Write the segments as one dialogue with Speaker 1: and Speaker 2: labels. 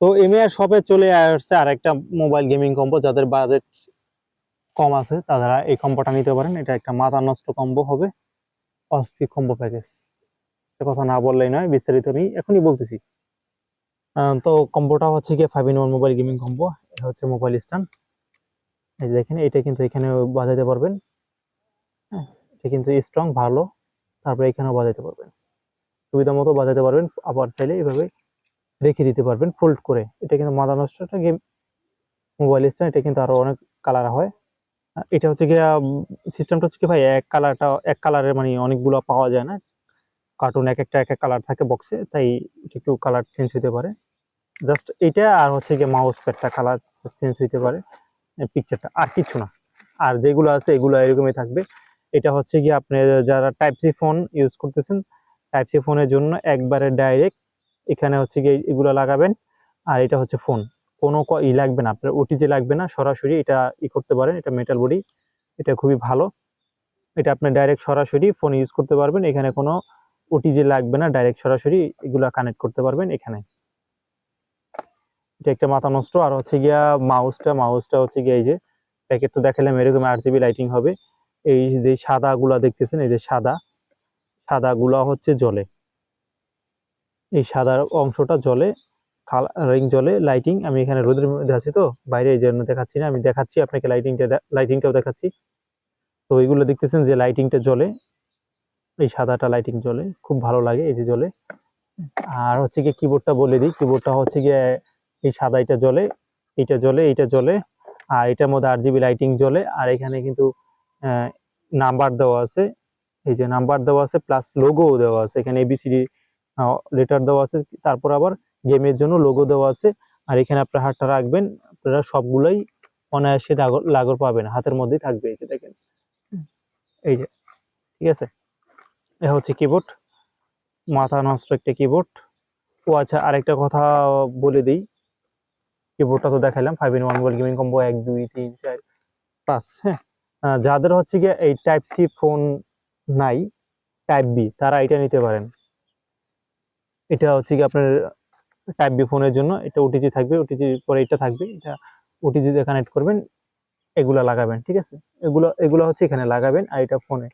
Speaker 1: তো এমএআর শপে চলে আসছে আরেকটা মোবাইল গেমিং কম্বো, যাদের বাজেট কম আছে তারা এই কম্বোটা নিতে পারেন। এটা একটা মাথা নষ্ট কম্বো হবে, অস্থির কম্বো প্যাকেজ। কথা না বললেই নয়, বিস্তারিত আমি এখনই বলতেছি। তো কম্বোটা হচ্ছে গিয়ে 5-in-1 মোবাইল গেমিং কম্বো। এটা হচ্ছে মোবাইল স্ট্যান্ড, এই যে দেখেন, এটা কিন্তু এখানে বাজাতে পারবেন। হ্যাঁ, এটা কিন্তু স্ট্রং ভালো। তারপরে এখানেও বাজাতে পারবেন, সুবিধা মতো বাজাতে পারবেন। আবার চাইলে এভাবে রেখে দিতে পারবেন ফোল্ড করে। এটা কিন্তু মাথা নষ্ট একটা গেম মোবাইল স্ট্যান্ড। এটা কিন্তু আরো অনেক কালার হয়। এটা হচ্ছে গিয়া সিস্টেমটা হচ্ছে কি ভাই, এক কালারের মানে অনেকগুলো পাওয়া যায় না। কার্টুন এক একটা এক এক কালার থাকে বক্সে, তাই এটা একটু কালার চেঞ্জ হতে পারে। জাস্ট এটা আর হচ্ছে গিয়ে মাউস প্যাডটা কালার চেঞ্জ হইতে পারে, পিকচারটা আর কিছু না। আর যেগুলো আছে এগুলো এরকমই থাকবে। এটা হচ্ছে গিয়ে আপনি যারা টাইপ সি ফোন ইউজ করতেছেন, টাইপ সি ফোনের জন্য একবারে ডাইরেক্ট এখানে হচ্ছে গিয়ে এগুলো লাগাবেন। আর এটা হচ্ছে ফোন, কোনো লাগবে না আপনার, ওটিজি লাগবে না, সরাসরি এটা করতে পারেন। এটা মেটাল বডি, এটা খুবই ভালো। এটা আপনি ডাইরেক্ট সরাসরি ফোন ইউজ করতে পারবেন, এখানে কোনো ওটিজি লাগবে না, ডাইরেক্ট সরাসরি এগুলা কানেক্ট করতে পারবেন এখানে। এটা একটা মাথা নষ্ট। আর হচ্ছে গিয়া মাউসটা হচ্ছে গিয়া এই যে প্যাকেট তো দেখালাম, এরকম আরজিবি লাইটিং হবে। এই যে সাদা গুলা দেখতেছেন, এই যে সাদা গুলা হচ্ছে জ্বলে, এই সাদা অংশটা জ্বলে, কালারিং জ্বলে, লাইটিং। আমি এখানে রোদের মধ্যে আছি তো বাইরে, এই জন্য দেখাচ্ছি না, আমি দেখাচ্ছি আপনাকে লাইটিংটাও দেখাচ্ছি। তো এইগুলো দেখতেছেন যে লাইটিংটা জ্বলে, এই সাদাটা লাইটিং জ্বলে, খুব ভালো লাগে এই যে জ্বলে। আর হচ্ছে গিয়ে কিবোর্ডটা বলে দিই, কিবোর্ডটা হচ্ছে গিয়ে এই সাদা এটা জ্বলে, এটা জ্বলে, এটা জ্বলে। আর এটার মধ্যে আরজিবি লাইটিং জ্বলে। আর এখানে কিন্তু নাম্বার দেওয়া আছে, এই যে নাম্বার দেওয়া আছে, প্লাস লোগো দেওয়া আছে, এখানে এবিসিডি লেটার দেওয়া আছে। তারপর আবার গেমের জন্য লোগো দেওয়া আছে। আর এখানে আপনার হাতটা রাখবেন, আপনারা সবগুলোই অনায়াসে লাগর পাবেন, হাতের মধ্যেই থাকবে। এই যে দেখেন, এই যে, ঠিক আছে। এটা হচ্ছে কিবোর্ড, মাথা নষ্ট একটা কিবোর্ড। ও আচ্ছা, আরেকটা কথা বলে দিই, কিবোর্ডটা তো দেখাইলাম 5-in-1 মোবাইল গেমিং কম্বো 1 2 3 4 5। হ্যাঁ, যাদের হচ্ছে গিয়ে এই টাইপ সি ফোন নাই, টাইপ বি, তারা এটা নিতে পারেন। এটা হচ্ছে কি আপনার টাইপ বি ফোনের জন্য, এটা ওটিজি থাকবে, ওটিজি পরে এটা থাকবে, এটা ওটিজি দিয়ে কানেক্ট করবেন, এগুলা লাগাবেন, ঠিক আছে। এগুলো হচ্ছে এখানে লাগাবেন, আর এটা ফোনে,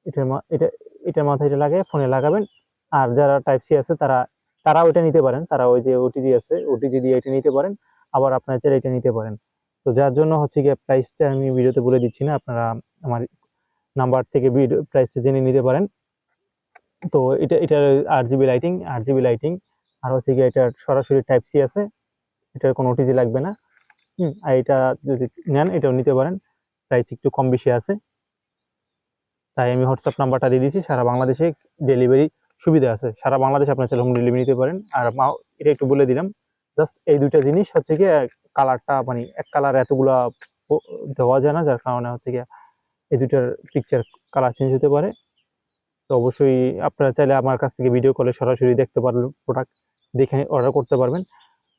Speaker 1: এটা এটার মাথায় এটা লাগাই ফোনে লাগাবেন। আর যারা টাইপ সি আছে তারা ওইটা নিতে পারেন, তারা ওই যে ওটিজি আছে, ওটিজি দিয়ে এটা নিতে পারেন। আবার আপনারা চাইলে এটা নিতে পারেন। তো যার জন্য হচ্ছে গিয়ে প্রাইসটা আমি ভিডিওতে বলে দিচ্ছি না, আপনারা আমার নাম্বার থেকে ভিডিও প্রাইসটা জেনে নিতে পারেন। তো এটার আর জিবি লাইটিং, আর হচ্ছে গিয়ে এটার সরাসরি টাইপ সি আছে, এটার কোনো ওটিজি লাগবে না। আর এটা যদি নেন এটাও নিতে পারেন, প্রাইস একটু কম বেশি আছে। তাই আমি হোয়াটসঅ্যাপ নাম্বারটা দিয়ে দিয়েছি, সারা বাংলাদেশে ডেলিভারি সুবিধা আছে, সারা বাংলাদেশে আপনার হোম ডেলিভারি নিতে পারেন। আর এটা একটু বলে দিলাম, জাস্ট এই দুইটা জিনিস হচ্ছে গিয়ে কালারটা মানে এক কালার এতগুলা দেওয়া যায় না, যার কারণে হচ্ছে গিয়ে এই দুইটার পিকচার কালার চেঞ্জ হতে পারে। তো অবশ্যই আপনারা চাইলে আমার কাছ থেকে ভিডিও কলে সরাসরি দেখতে পারবেন, প্রোডাক্ট দেখে অর্ডার করতে পারবেন।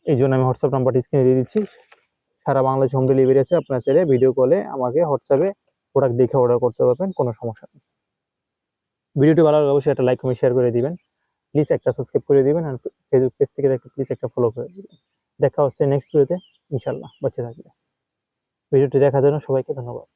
Speaker 1: এই জন্য আমি হোয়াটসঅ্যাপ নাম্বারটি স্ক্রিনে দিয়ে দিচ্ছি, সারা বাংলাদেশ হোম ডেলিভারি আছে। আপনারা চাইলে ভিডিও কলে আমাকে হোয়াটসঅ্যাপে প্রোডাক্ট দেখে অর্ডার করতে পারবেন, কোনো সমস্যা নেই। ভিডিওটি ভালো লাগলে অবশ্যই একটা লাইক কমেন্ট শেয়ার করে দিবেন, প্লিজ একটা সাবস্ক্রাইব করে দিবেন। আর ফেসবুক পেজ থেকে দেখলে প্লিজ একটা ফলো করে দিবেন। দেখা হচ্ছে নেক্সট ভিডিওতে ইনশাল্লাহ, বাচ্চা থাকবে। ভিডিওটি দেখার জন্য সবাইকে ধন্যবাদ।